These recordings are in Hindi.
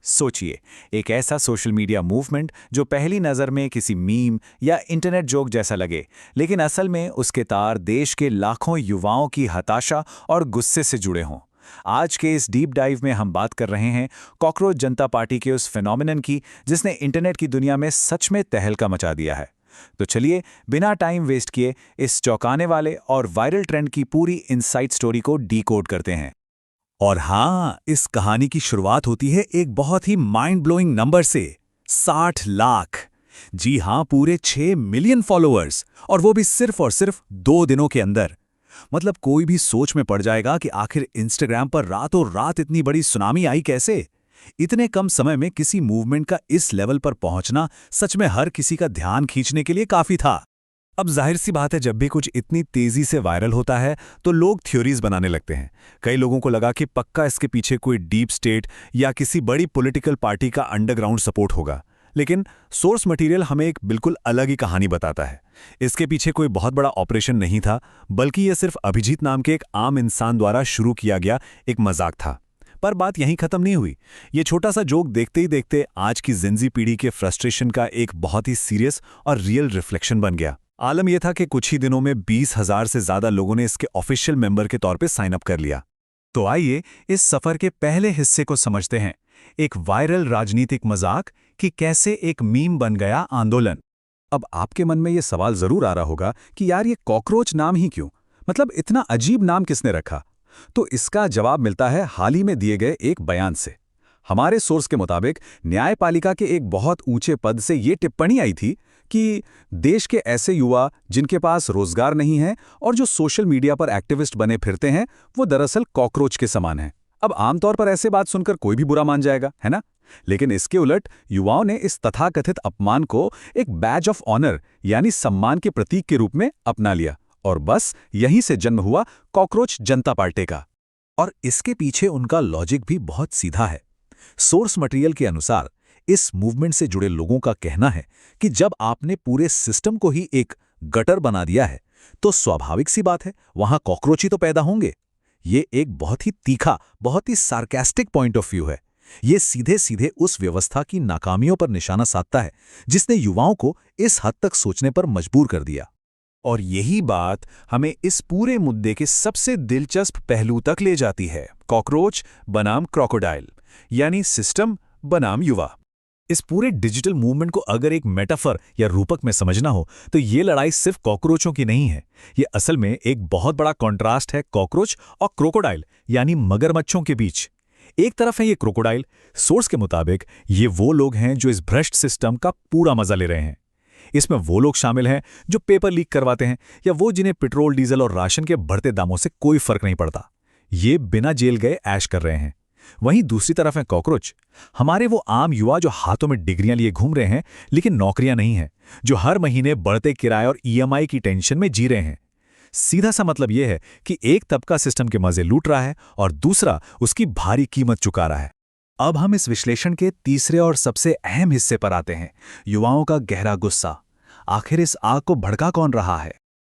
सोचिए, एक ऐसा सोशल मीडिया मूवमेंट जो पहली नज़र में किसी मीम या इंटरनेट जोक जैसा लगे, लेकिन असल में उसके तार देश के लाखों युवाओं की हताशा और गुस्से से जुड़े हों। आज के इस डीप डाइव में हम बात कर रहे हैं कॉकरोच जनता पार्टी के उस फिनोमिनन की जिसने इंटरनेट की दुनिया में सच में तहलका मचा दिया है। तो चलिए, बिना टाइम वेस्ट किए इस चौंकाने वाले और वायरल ट्रेंड की पूरी इनसाइड स्टोरी को डीकोड करते हैं। और हाँ, इस कहानी की शुरुआत होती है एक बहुत ही माइंड ब्लोइंग नंबर से, 60 लाख। जी हाँ, पूरे 6 मिलियन फॉलोअर्स, और वो भी सिर्फ और सिर्फ 2 दिनों के अंदर। मतलब कोई भी सोच में पड़ जाएगा कि आखिर इंस्टाग्राम पर रातों रात इतनी बड़ी सुनामी आई कैसे। इतने कम समय में किसी मूवमेंट का इस लेवल पर पहुंचना सच में हर किसी का ध्यान खींचने के लिए काफी था। अब जाहिर सी बात है, जब भी कुछ इतनी तेजी से वायरल होता है तो लोग थ्योरीज बनाने लगते हैं। कई लोगों को लगा कि पक्का इसके पीछे कोई डीप स्टेट या किसी बड़ी पॉलिटिकल पार्टी का अंडरग्राउंड सपोर्ट होगा। लेकिन सोर्स मटेरियल हमें एक बिल्कुल अलग ही कहानी बताता है। इसके पीछे कोई बहुत बड़ा ऑपरेशन नहीं था, बल्कि यह सिर्फ अभिजीत नाम के एक आम इंसान द्वारा शुरू किया गया एक मजाक था। पर बात यहीं खत्म नहीं हुई। ये छोटा सा जोक देखते ही देखते आज की जेनजी पीढ़ी के फ्रस्ट्रेशन का एक बहुत ही सीरियस और रियल रिफ्लेक्शन बन गया। आलम यह था कि कुछ ही दिनों में 20,000 से ज्यादा लोगों ने इसके ऑफिशियल मेंबर के तौर पे साइन अप कर लिया। तो आइए इस सफर के पहले हिस्से को समझते हैं, एक वायरल राजनीतिक मजाक कि कैसे एक मीम बन गया आंदोलन। अब आपके मन में यह सवाल जरूर आ रहा होगा कि यार, ये कॉकरोच नाम ही क्यों? मतलब इतना अजीब नाम किसने रखा? तो इसका जवाब मिलता है हाल ही में दिए गए एक बयान से। हमारे सोर्स के मुताबिक न्यायपालिका के एक बहुत ऊंचे पद से ये टिप्पणी आई थी कि देश के ऐसे युवा जिनके पास रोजगार नहीं है और जो सोशल मीडिया पर एक्टिविस्ट बने फिरते हैं, वो दरअसल कॉकरोच के समान हैं। अब आमतौर पर ऐसे बात सुनकर कोई भी बुरा मान जाएगा, है ना? लेकिन इसके उलट युवाओं ने इस तथाकथित अपमान को एक बैज ऑफ ऑनर यानी सम्मान के प्रतीक के रूप में अपना लिया, और बस यहीं से जन्म हुआ कॉकरोच जनता पार्टी का। और इसके पीछे उनका लॉजिक भी बहुत सीधा है। सोर्स मटेरियल के अनुसार इस मूवमेंट से जुड़े लोगों का कहना है कि जब आपने पूरे सिस्टम को ही एक गटर बना दिया है, तो स्वाभाविक सी बात है वहां कॉकरोच ही तो पैदा होंगे। ये एक बहुत ही तीखा, बहुत ही सार्कास्टिक पॉइंट ऑफ व्यू है। ये सीधे सीधे उस व्यवस्था की नाकामियों पर निशाना साधता है जिसने युवाओं को इस हद तक सोचने पर मजबूर कर दिया। और यही बात हमें इस पूरे मुद्दे के सबसे दिलचस्प पहलू तक ले जाती है, कॉकरोच बनाम क्रोकोडाइल, यानी सिस्टम बनाम युवा। इस पूरे डिजिटल मूवमेंट को अगर एक मेटाफर या रूपक में समझना हो तो ये लड़ाई सिर्फ कॉकरोचों की नहीं है। ये असल में एक बहुत बड़ा कॉन्ट्रास्ट है कॉकरोच और क्रोकोडाइल यानी मगरमच्छों के बीच। एक तरफ है ये क्रोकोडाइल, सोर्स के मुताबिक ये वो लोग हैं जो इस भ्रष्ट सिस्टम का पूरा मजा ले रहे हैं। इसमें वो लोग शामिल हैं जो पेपर लीक करवाते हैं, या वो जिन्हें पेट्रोल, डीजल और राशन के बढ़ते दामों से कोई फर्क नहीं पड़ता। ये बिना जेल गए ऐश कर रहे हैं। वहीं दूसरी तरफ है कॉकरोच, हमारे वो आम युवा जो हाथों में डिग्रियां लिए घूम रहे हैं लेकिन नौकरियां नहीं हैं, जो हर महीने बढ़ते किराए और ईएमआई की टेंशन में जी रहे हैं। सीधा सा मतलब यह है कि एक तबका सिस्टम के मजे लूट रहा है और दूसरा उसकी भारी कीमत चुका रहा है। अब हम इस विश्लेषण के तीसरे और सबसे अहम हिस्से पर आते हैं, युवाओं का गहरा गुस्सा। आखिर इस आग को भड़का कौन रहा है?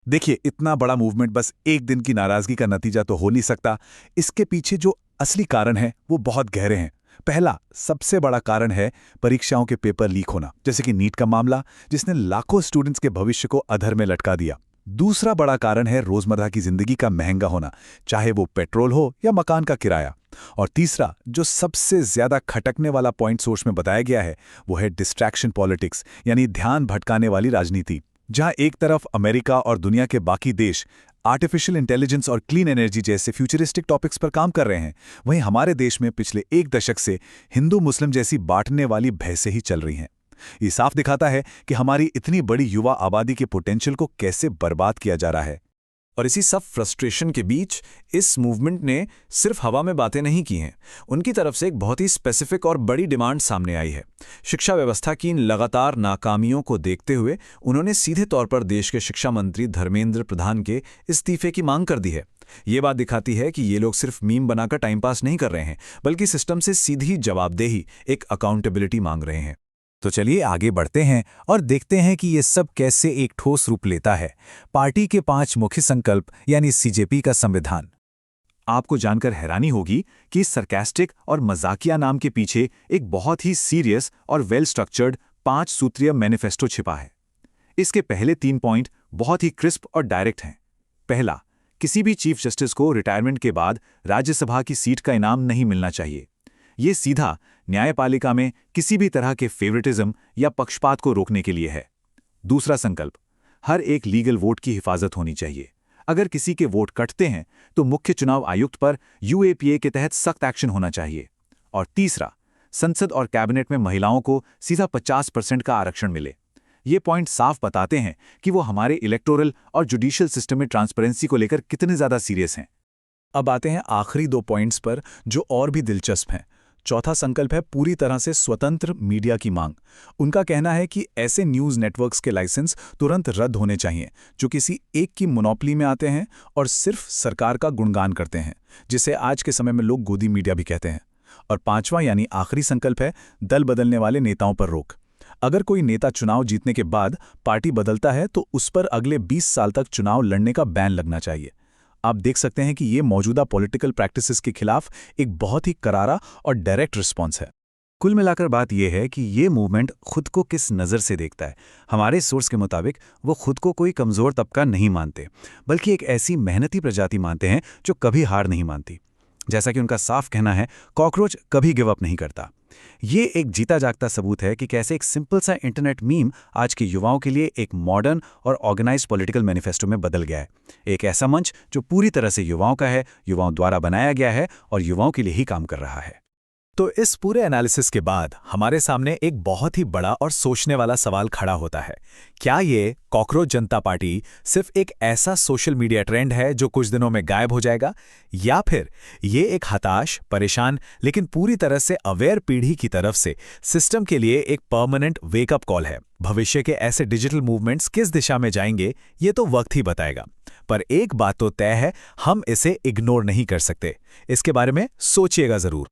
देखिए, इतना बड़ा मूवमेंट बस एक दिन की नाराजगी का नतीजा तो हो नहीं सकता। इसके पीछे जो असली कारण है वो बहुत गहरे हैं। पहला सबसे बड़ा कारण है परीक्षाओं के पेपर लीक होना, जैसे कि नीट का मामला जिसने लाखों स्टूडेंट्स के भविष्य को अधर में लटका दिया। दूसरा बड़ा कारण है रोजमर्रा की जिंदगी का महंगा होना, चाहे वो पेट्रोल हो या मकान का किराया। और तीसरा, जो सबसे ज्यादा खटकने वाला पॉइंट सोर्स में बताया गया है, वो है डिस्ट्रैक्शन पॉलिटिक्स यानी ध्यान भटकाने वाली राजनीति। जहां एक तरफ अमेरिका और दुनिया के बाकी देश आर्टिफिशियल इंटेलिजेंस और क्लीन एनर्जी जैसे फ्यूचरिस्टिक टॉपिक्स पर काम कर रहे हैं, वहीं हमारे देश में पिछले एक दशक से हिंदू मुस्लिम जैसी बांटने वाली बहसें ही चल रही हैं। ये साफ दिखाता है कि हमारी इतनी बड़ी युवा आबादी के पोटेंशियल को कैसे बर्बाद किया जा रहा है। और इसी सब फ्रस्ट्रेशन के बीच इस मूवमेंट ने सिर्फ हवा में बातें नहीं की हैं, उनकी तरफ से एक बहुत ही स्पेसिफिक और बड़ी डिमांड सामने आई है। शिक्षा व्यवस्था की इन लगातार नाकामियों को देखते हुए उन्होंने सीधे तौर पर देश के शिक्षा मंत्री धर्मेंद्र प्रधान के इस्तीफे की मांग कर दी है। ये बात दिखाती है कि ये लोग सिर्फ मीम बनाकर टाइम पास नहीं कर रहे हैं, बल्कि सिस्टम से सीधी जवाबदेही, एक अकाउंटेबिलिटी मांग रहे हैं। तो चलिए आगे बढ़ते हैं और देखते हैं कि ये सब कैसे एक ठोस रूप लेता है। पार्टी के 5 मुख्य संकल्प यानी सीजेपी का संविधान। आपको जानकर हैरानी होगी कि सरकास्टिक और मजाकिया नाम के पीछे एक बहुत ही सीरियस और वेल स्ट्रक्चर्ड 5 सूत्रीय मैनिफेस्टो छिपा है। इसके पहले 3 पॉइंट बहुत ही क्रिस्प और डायरेक्ट हैं। पहला, किसी भी चीफ जस्टिस को रिटायरमेंट के बाद राज्यसभा की सीट का इनाम नहीं मिलना चाहिए। ये सीधा न्यायपालिका में किसी भी तरह के फेवरेटिज्म या पक्षपात को रोकने के लिए है। दूसरा संकल्प, हर एक लीगल वोट की हिफाजत होनी चाहिए। अगर किसी के वोट कटते हैं तो मुख्य चुनाव आयुक्त पर यूएपीए के तहत सख्त एक्शन होना चाहिए। और तीसरा, संसद और कैबिनेट में महिलाओं को सीधा 50% का आरक्षण मिले। ये पॉइंट साफ बताते हैं कि वो हमारे इलेक्टोरल और जुडिशियल सिस्टम में ट्रांसपेरेंसी को लेकर कितने ज़्यादा सीरियस हैं। अब आते हैं आखिरी 2 पॉइंट्स पर जो और भी दिलचस्प हैं। चौथा संकल्प है पूरी तरह से स्वतंत्र मीडिया की मांग। उनका कहना है कि ऐसे न्यूज़ नेटवर्क्स के लाइसेंस तुरंत रद्द होने चाहिए जो किसी एक की मोनोपोली में आते हैं और सिर्फ सरकार का गुणगान करते हैं, जिसे आज के समय में लोग गोदी मीडिया भी कहते हैं। और पांचवा यानी आखिरी संकल्प है दल बदलने वाले नेताओं पर रोक। अगर कोई नेता चुनाव जीतने के बाद पार्टी बदलता है तो उस पर अगले 20 साल तक चुनाव लड़ने का बैन लगना चाहिए। आप देख सकते हैं कि ये मौजूदा पॉलिटिकल प्रैक्टिसेस के खिलाफ एक बहुत ही करारा और डायरेक्ट रिस्पॉन्स है। कुल मिलाकर बात यह है कि ये मूवमेंट खुद को किस नज़र से देखता है। हमारे सोर्स के मुताबिक वो खुद को कोई कमज़ोर तबका नहीं मानते, बल्कि एक ऐसी मेहनती प्रजाति मानते हैं जो कभी हार नहीं मानती। जैसा कि उनका साफ कहना है, कॉकरोच कभी गिव अप नहीं करता। ये एक जीता जागता सबूत है कि कैसे एक सिंपल सा इंटरनेट मीम आज के युवाओं के लिए एक मॉडर्न और ऑर्गेनाइज्ड पॉलिटिकल मैनिफेस्टो में बदल गया है। एक ऐसा मंच जो पूरी तरह से युवाओं का है, युवाओं द्वारा बनाया गया है और युवाओं के लिए ही काम कर रहा है। तो इस पूरे एनालिसिस के बाद हमारे सामने एक बहुत ही बड़ा और सोचने वाला सवाल खड़ा होता है। क्या ये कॉकरोच जनता पार्टी सिर्फ एक ऐसा सोशल मीडिया ट्रेंड है जो कुछ दिनों में गायब हो जाएगा, या फिर ये एक हताश, परेशान लेकिन पूरी तरह से अवेयर पीढ़ी की तरफ से सिस्टम के लिए एक परमानेंट वेकअप कॉल है? भविष्य के ऐसे डिजिटल मूवमेंट्स किस दिशा में जाएंगे ये तो वक्त ही बताएगा, पर एक बात तो तय है, हम इसे इग्नोर नहीं कर सकते। इसके बारे में सोचिएगा जरूर।